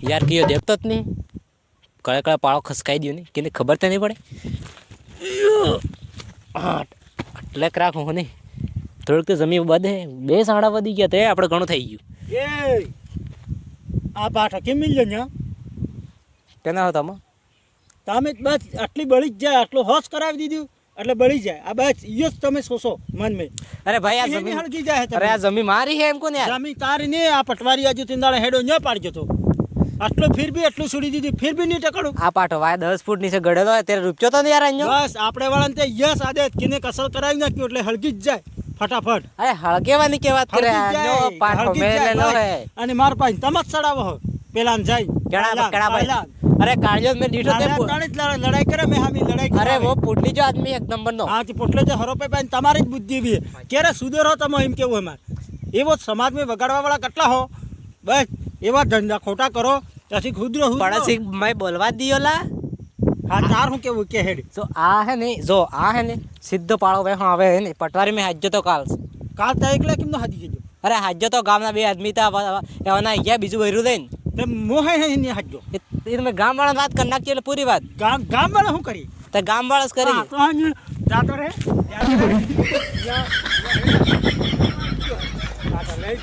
यार कियो देखतो ज नहीं कड़े कड़े पाड़ो खसकाई दियो नहीं कि खबर तो नहीं पड़े એટલે ક્રાક હું નહીં થોડુંક તો જમીન વધે બે સાડા વધી ગયા તો આપણે ઘણું થઈ ગયું એ આ પાઠ કેમ મિલ્યો ને કેના હતા તમે બસ આટલી બળી જ જાય આટલું હોશ કરાવી દીધું એટલે બળી જાય આ બસ યો જ તમે સોસો મન મેં અરે ભાઈ આ એની જમીન હળગી જાય અરે આ જમીન મારી હે એમ કોને યાર જમીન તારી ને આ પટવારી આજુ તિંદાળે હેડો ન પાડજો તો આટલો ફિર બી એટલું છોડી દીધું ફિર બી નહીં ટકડું આ પાટો વાય 10 ફૂટ નીચે ગળેલો હોય ત્યારે રૂપિયો તો ને યાર અહીંયા બસ આપણે વાળાને તે યસ આદત કિને કસલ કરાવી નાખ્યું એટલે હળગી જ જાય ફટાફટ અરે હળગેવાની કે વાત કરે હળગી જ આનો જાય, પાટો હળગી જ મેલેલો જાય, હે અને માર પાસે તમત ચડાવો હો પેલાને જાય કેડા ભાઈ અરે કાળિયો મેં દીઠો તે લડાઈ કરે મેં હામી લડાઈ અરે वो पुटली जो आदमी एक नंबर नो હા તે પોટલે જે હરો પે તમારી જ બુદ્ધિ બી ક્યારે સુધરો તમે એમ કેવું અમાર એવો સમાજમાં વગાડવા વાળા કેટલા હો બસ એવા ધંધા ખોટા કરો પછી ખુદ રહું પડોશી मैं बोलवा दियो ला હા તાર હું કેવું કે હેડ तो आ है नहीं जो आ है नहीं सिद्ध पाड़ो वे हाँ वे है नहीं पटवारी में हाजो तो काल કાલ તા એકલા કેમ ન હાજી જજો અરે હાજ્યો તો ગામના બે આદમી તા એવાના ગયા બીજું ભર્યું લઈને તે મોહે હે ને હાજો એ તમે ગામ વાળા વાત કરી નાખી એટલે પૂરી વાત ગામ ગામ વાળા શું કરી તો ગામ વાળા જ કરી તો હાજી જાતો રે જાતો રે